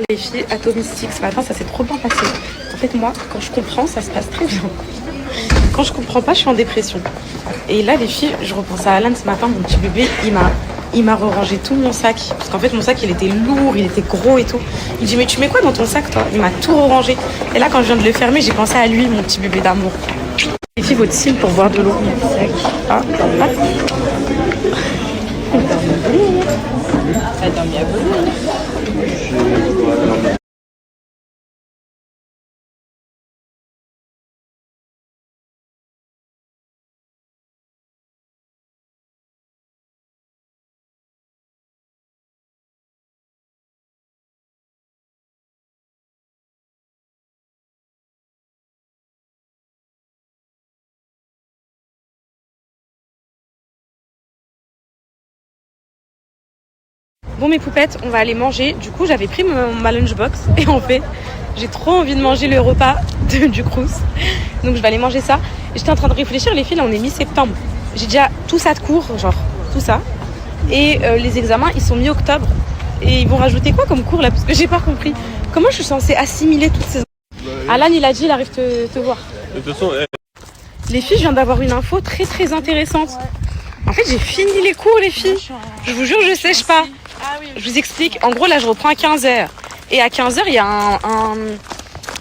Les filles atomistiques, ce matin ça s'est trop bien passé. En fait moi quand je comprends ça se passe très bien. Quand je comprends pas je suis en dépression. Et là les filles, je repense à Alan ce matin, mon petit bébé, il m'a rangé tout mon sac. Parce qu'en fait mon sac il était lourd, il était gros et tout. Il dit mais tu mets quoi dans ton sac toi? Il m'a tout rangé. Et là quand je viens de le fermer j'ai pensé à lui, mon petit bébé d'amour. Les filles, votre signe pour boire de l'eau. Ah, ah. Elle dormi à Boulogne. Bon mes poupettes, on va aller manger. Du coup j'avais pris ma lunchbox et en fait j'ai trop envie de manger le repas du Crous. Donc je vais aller manger ça. J'étais en train de réfléchir, les filles, là on est mi-septembre. J'ai déjà tout ça de cours, genre tout ça. Et les examens ils sont mi-octobre. Et ils vont rajouter quoi comme cours là? Parce que j'ai pas compris. Comment je suis censée assimiler toutes ces... Alan il a dit il arrive te voir. De toute façon, Les filles, je viens d'avoir une info très très intéressante. En fait j'ai fini les cours les filles. Je vous jure je sèche pas. Je vous explique. En gros, là, je reprends à 15h. Et à 15h, il y a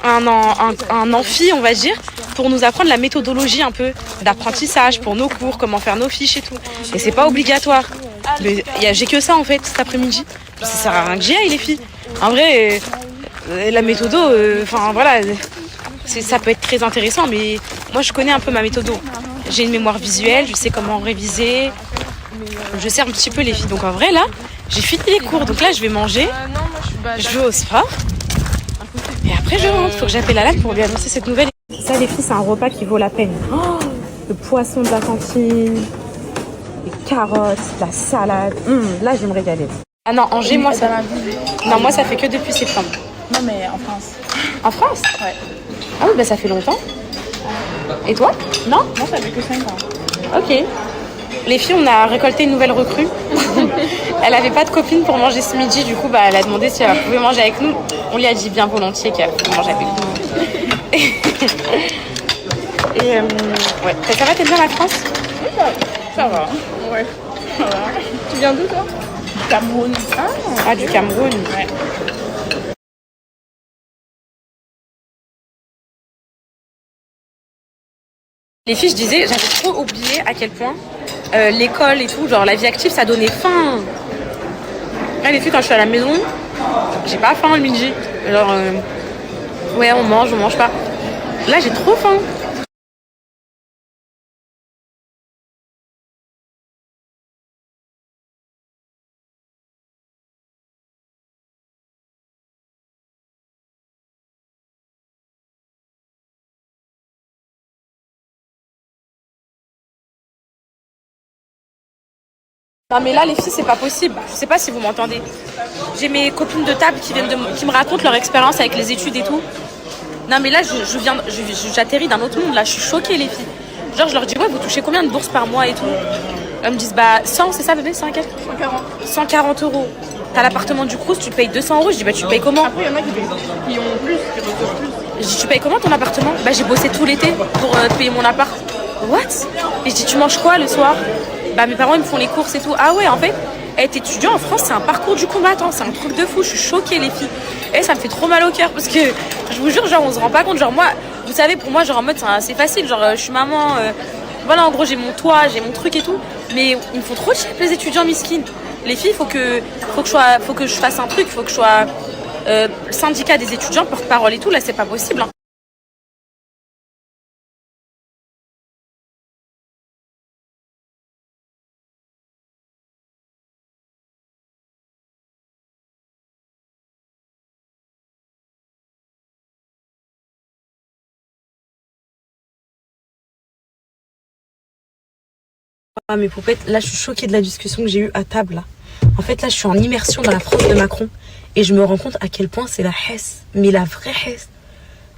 un amphi, on va dire, pour nous apprendre la méthodologie un peu d'apprentissage pour nos cours, comment faire nos fiches et tout. Et c'est pas obligatoire. Mais j'ai que ça, en fait, cet après-midi. Ça sert à rien que j'y aille, les filles. En vrai, la méthodo, enfin, voilà, ça peut être très intéressant, mais moi, je connais un peu ma méthodo. J'ai une mémoire visuelle, je sais comment réviser. Je sais un petit peu les filles. Donc, en vrai, là, j'ai fini les cours, donc là je vais manger, je vais au sport et après je rentre. Faut que j'appelle Alan pour lui annoncer cette nouvelle. Ça les filles c'est un repas qui vaut la peine. Oh, le poisson de la cantine, les carottes, la salade. Là je vais me régaler. Ah non, Angers moi ça... Non moi ça fait que depuis septembre. Non mais en France. En France? Ouais. Ah oui bah ça fait longtemps. Et toi? Non? Moi ça fait que 5 ans. Ok. Les filles, on a récolté une nouvelle recrue. Elle avait pas de copine pour manger ce midi, du coup, bah, elle a demandé si elle pouvait manger avec nous. On lui a dit bien volontiers qu'elle pouvait manger avec nous. Et ouais, ça va, t'aimes bien la France? Oui, ça va. Ouais, ça va. Tu viens d'où toi? Du Cameroun. Ah, du Cameroun. Ouais. Les filles, je disais, j'avais trop oublié à quel point l'école et tout, genre la vie active, ça donnait faim. Là, les filles, quand je suis à la maison, j'ai pas faim le midi. Genre, ouais, on mange pas. Là, j'ai trop faim. Non mais là les filles c'est pas possible, je sais pas si vous m'entendez. J'ai mes copines de table qui qui me racontent leur expérience avec les études et tout. Non mais là j'atterris d'un autre monde, là je suis choquée les filles. Genre je leur dis ouais vous touchez combien de bourses par mois et tout. Elles me disent bah 100 c'est ça bébé, 140 140 euros. T'as l'appartement du Crous, tu payes 200 euros. Je dis bah tu payes comment? Après il y en a qui ont plus, qui reçoivent plus. Je dis tu payes comment ton appartement? Bah j'ai bossé tout l'été pour te payer mon appart. What? Et je dis tu manges quoi le soir? Bah mes parents ils me font les courses et tout. Ah ouais en fait être étudiant en France c'est un parcours du combattant, c'est un truc de fou. Je suis choquée les filles. Et ça me fait trop mal au cœur parce que je vous jure genre on se rend pas compte. Genre moi vous savez pour moi genre en mode c'est facile. Genre je suis maman, voilà en gros j'ai mon toit, j'ai mon truc et tout. Mais il me faut trop chier les étudiants miskines. Les filles faut que je fasse un truc. Faut que je sois syndicat des étudiants, porte-parole et tout. Là c'est pas possible hein. Ah mes poupettes, là je suis choquée de la discussion que j'ai eue à table là. En fait là je suis en immersion dans la France de Macron et je me rends compte à quel point c'est la Hesse, mais la vraie Hesse.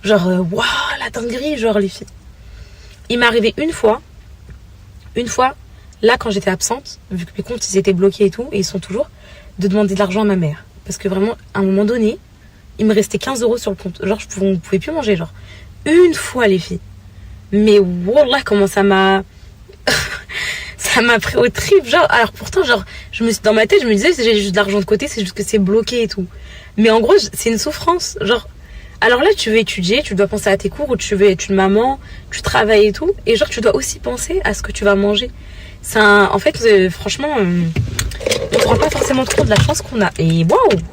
Genre waouh la dinguerie, genre les filles. Il m'est arrivé une fois, là quand j'étais absente, vu que mes comptes ils étaient bloqués et tout, et ils sont toujours, de demander de l'argent à ma mère. Parce que vraiment à un moment donné, il me restait 15 € sur le compte. Genre, on pouvait plus manger, genre. Une fois, les filles. Mais wallah, comment ça m'a... ça m'a pris au trip, genre. Alors pourtant, genre, dans ma tête, je me disais, j'ai juste de l'argent de côté, c'est juste que c'est bloqué et tout. Mais en gros, c'est une souffrance. Genre, alors là, tu veux étudier, tu dois penser à tes cours, ou tu veux être une maman, tu travailles et tout. Et genre, tu dois aussi penser à ce que tu vas manger. En fait, franchement, on se rend pas forcément compte de la chance qu'on a. Et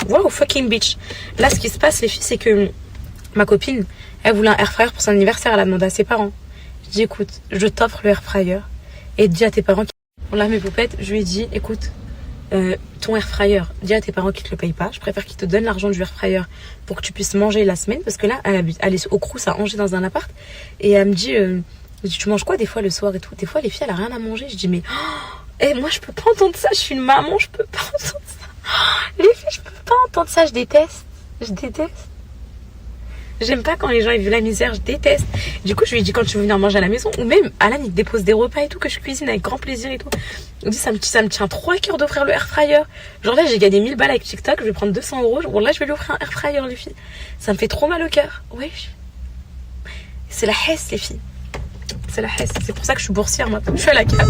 waouh, fucking bitch. Là, ce qui se passe, les filles, c'est que ma copine, elle voulait un air fryer pour son anniversaire, elle a demandé à ses parents. Je dis, écoute, je t'offre le air fryer. Et dis à tes parents là, mes poupettes, je lui ai dit, écoute, ton air fryer, dis à tes parents qu'ils te le payent pas. Je préfère qu'ils te donnent l'argent du air fryer pour que tu puisses manger la semaine. Parce que là, elle est au Crous à Angers dans un appart. Et elle me dit, tu manges quoi des fois le soir et tout? Des fois, les filles, elle a rien à manger. Je dis, mais moi, je peux pas entendre ça. Je suis une maman, je peux pas entendre ça. Les filles, je peux pas entendre ça. Je déteste. J'aime pas quand les gens ils vivent la misère, je déteste. Du coup, je lui ai dit quand tu veux venir manger à la maison, ou même Alan il te dépose des repas et tout, que je cuisine avec grand plaisir et tout. Il me dit ça me tient trop à cœur d'offrir le air fryer. Genre là, j'ai gagné 1000 balles avec TikTok, je vais prendre 200 €. Bon là, je vais lui offrir un air fryer, les filles. Ça me fait trop mal au cœur. Wesh. C'est la hesse, les filles. C'est la hesse. C'est pour ça que je suis boursière maintenant. Je suis à la CAF.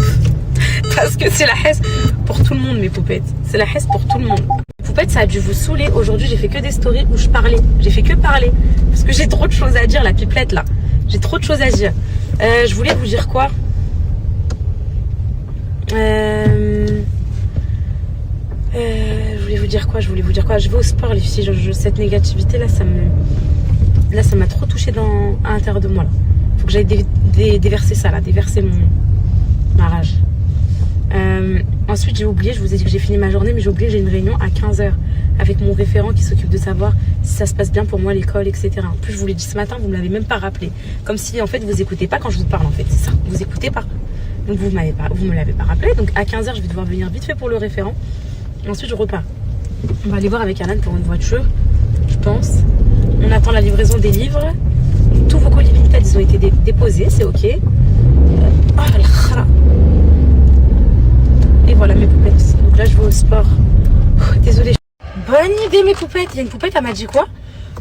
Parce que c'est la hesse pour tout le monde, mes poupettes. C'est la hesse pour tout le monde. Poupette, ça a dû vous saouler. Aujourd'hui, j'ai fait que des stories où je parlais. J'ai fait que parler. Parce que j'ai trop de choses à dire, la pipelette, là. J'ai trop de choses à dire. Je voulais vous dire quoi? Je voulais vous dire quoi? Je vais au sport, les filles. Cette négativité, là, ça m'a trop touchée à l'intérieur de moi, là. Faut que j'aille déverser ça, là. Déverser ma rage. Ensuite, j'ai oublié, je vous ai dit que j'ai fini ma journée, mais j'ai oublié, j'ai une réunion à 15h avec mon référent qui s'occupe de savoir si ça se passe bien pour moi à l'école, etc. En plus, je vous l'ai dit ce matin, vous me l'avez même pas rappelé. Comme si, en fait, vous écoutez pas quand je vous parle, en fait. C'est ça, vous écoutez pas. Donc, vous me l'avez pas rappelé. Donc, à 15h, je vais devoir venir vite fait pour le référent. Et ensuite, je repars. On va aller voir avec Alan pour une voiture, je pense. On attend la livraison des livres. Tous vos colis Vinted, ils ont été déposés, c'est ok. Et voilà mes poupettes. Donc là je vais au sport. Désolée. Bonne idée mes poupettes. Il y a une poupette, elle m'a dit quoi?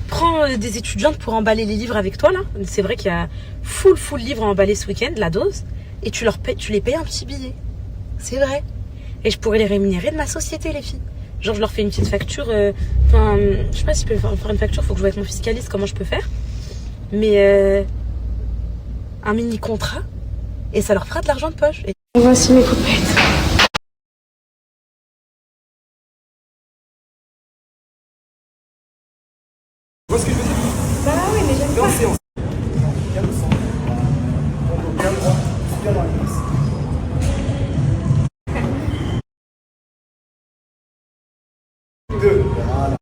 Prends des étudiantes pour emballer les livres avec toi là. C'est vrai qu'il y a full livres à emballer ce week-end, la dose. Et tu les payes un petit billet. C'est vrai. Et je pourrais les rémunérer de ma société les filles. Genre je leur fais une petite facture. Je sais pas si je peux faire une facture, faut que je vois avec mon fiscaliste comment je peux faire. Mais un mini contrat. Et ça leur fera de l'argent de poche. Et voici mes poupettes. Tu vois ce que je veux dire? Bah oui, mais j'aime pas. Bien le centre. Bien droit. Bien dans la cuisse. Deux. Voilà.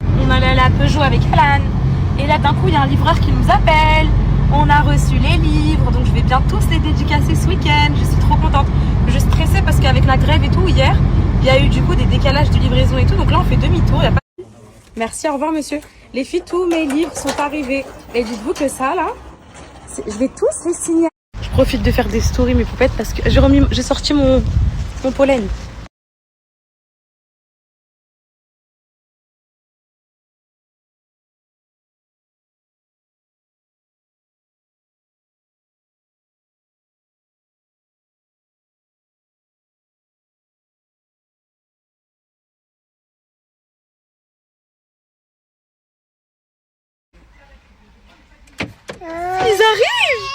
On allait aller à Peugeot avec Alan. Et là d'un coup il y a un livreur qui nous appelle. On a reçu les livres. Donc je vais bien tous les dédicacer ce week-end. Je suis trop contente. Je suis stressée parce qu'avec la grève et tout hier, il y a eu du coup des décalages de livraison et tout. Donc là on fait demi-tour. Merci, au revoir monsieur. Les filles, tous mes livres sont arrivés. Et dites-vous que ça là, je vais tous les signer. Je profite de faire des stories mes poupettes parce que j'ai sorti mon pollen. Ils arrivent!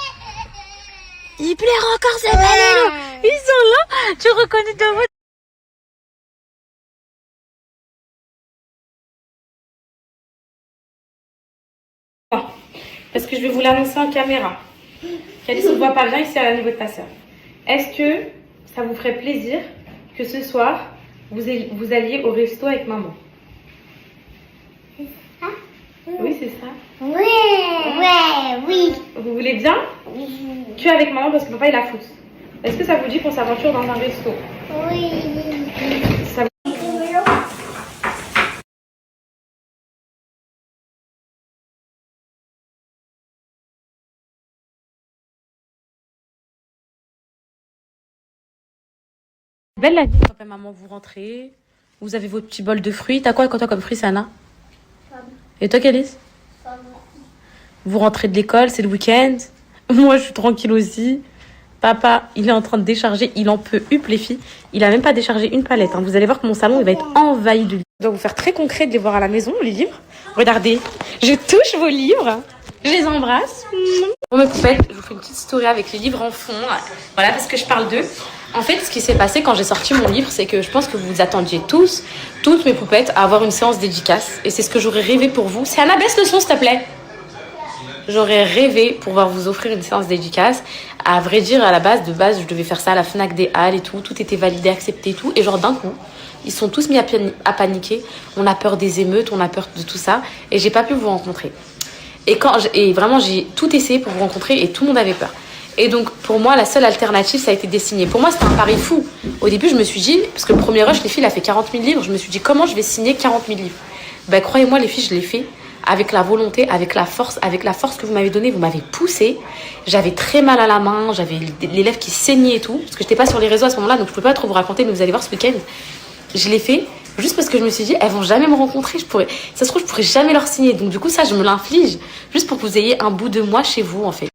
Il pleure encore cette année. Ils sont là. Tu reconnais ta voix? Parce que je vais vous l'annoncer en caméra. Qu'elle ne se voit pas bien ici à la niveau de ta soeur. Est-ce que ça vous ferait plaisir que ce soir, vous alliez au resto avec maman? Oui, c'est ça. Oui. Vous voulez bien? Oui. Que avec maman parce que papa il a foot. Est-ce que ça vous dit qu'on s'aventure dans un resto? Oui. Ça vous... Belle la vie, papa et maman, vous rentrez, vous avez votre petit bol de fruits. T'as quoi toi comme fruits, Sana? Et toi, Calice? Vous rentrez de l'école, c'est le week-end. Moi, je suis tranquille aussi. Papa, il est en train de décharger, il en peut up les filles. Il a même pas déchargé une palette. Hein. Vous allez voir que mon salon, il va être envahi de livres. Je dois vous faire très concret de les voir à la maison, les livres. Regardez, je touche vos livres. Je les embrasse. Bon, mes poupettes, je vous fais une petite story avec les livres en fond. Voilà, parce que je parle d'eux. En fait, ce qui s'est passé quand j'ai sorti mon livre, c'est que je pense que vous attendiez tous, toutes mes poupettes, à avoir une séance dédicace. Et c'est ce que j'aurais rêvé pour vous. C'est Anna, baisse le son, s'il te plaît. J'aurais rêvé pouvoir vous offrir une séance dédicace. À vrai dire, à la base, je devais faire ça à la Fnac des Halles et tout. Tout était validé, accepté et tout. Et genre, d'un coup, ils sont tous mis à paniquer. On a peur des émeutes, on a peur de tout ça. Et j'ai pas pu vous rencontrer. Et vraiment, j'ai tout essayé pour vous rencontrer et tout le monde avait peur. Et donc, pour moi, la seule alternative, ça a été Dessigner. Pour moi, c'était un pari fou. Au début, je me suis dit, parce que le premier rush, les filles, il a fait 40 000 livres. Je me suis dit, comment je vais signer 40 000 livres? Ben, croyez-moi, les filles, je l'ai fait avec la volonté, avec la force que vous m'avez donnée. Vous m'avez poussée. J'avais très mal à la main. J'avais les lèvres qui saignaient et tout. Parce que j'étais pas sur les réseaux à ce moment-là, donc je peux pas trop vous raconter, mais vous allez voir ce week-end. Je l'ai fait juste parce que je me suis dit, elles vont jamais me rencontrer. Ça se trouve, je pourrais jamais leur signer. Donc, du coup, ça, je me l'inflige. Juste pour que vous ayez un bout de moi chez vous, en fait.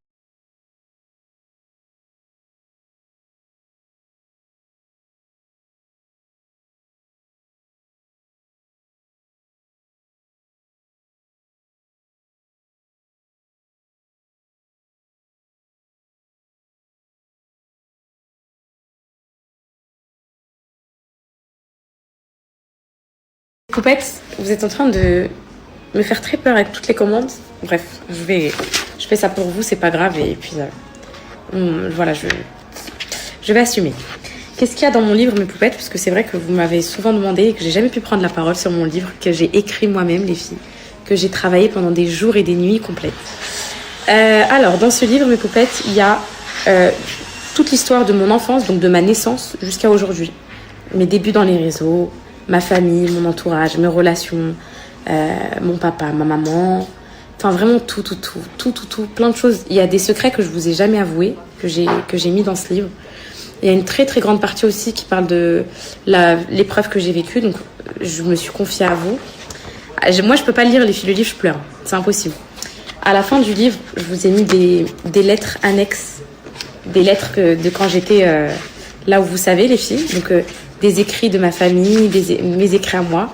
Poupettes, vous êtes en train de me faire très peur avec toutes les commandes. Bref, je fais ça pour vous, c'est pas grave. Et puis voilà, je vais assumer. Qu'est-ce qu'il y a dans mon livre, mes poupettes? Parce que c'est vrai que vous m'avez souvent demandé et que j'ai jamais pu prendre la parole sur mon livre, que j'ai écrit moi-même, les filles, que j'ai travaillé pendant des jours et des nuits complètes. Alors, dans ce livre, mes poupettes, il y a toute l'histoire de mon enfance, donc de ma naissance jusqu'à aujourd'hui. Mes débuts dans les réseaux, ma famille, mon entourage, mes relations, mon papa, ma maman, enfin vraiment tout, plein de choses. Il y a des secrets que je vous ai jamais avoués, que j'ai mis dans ce livre. Il y a une très très grande partie aussi qui parle de l'épreuve que j'ai vécue, donc je me suis confiée à vous. Moi je peux pas lire les filles, le livre je pleure, c'est impossible. À la fin du livre, je vous ai mis des lettres annexes, des lettres de quand j'étais là où vous savez les filles, donc des écrits de ma famille, mes écrits à moi.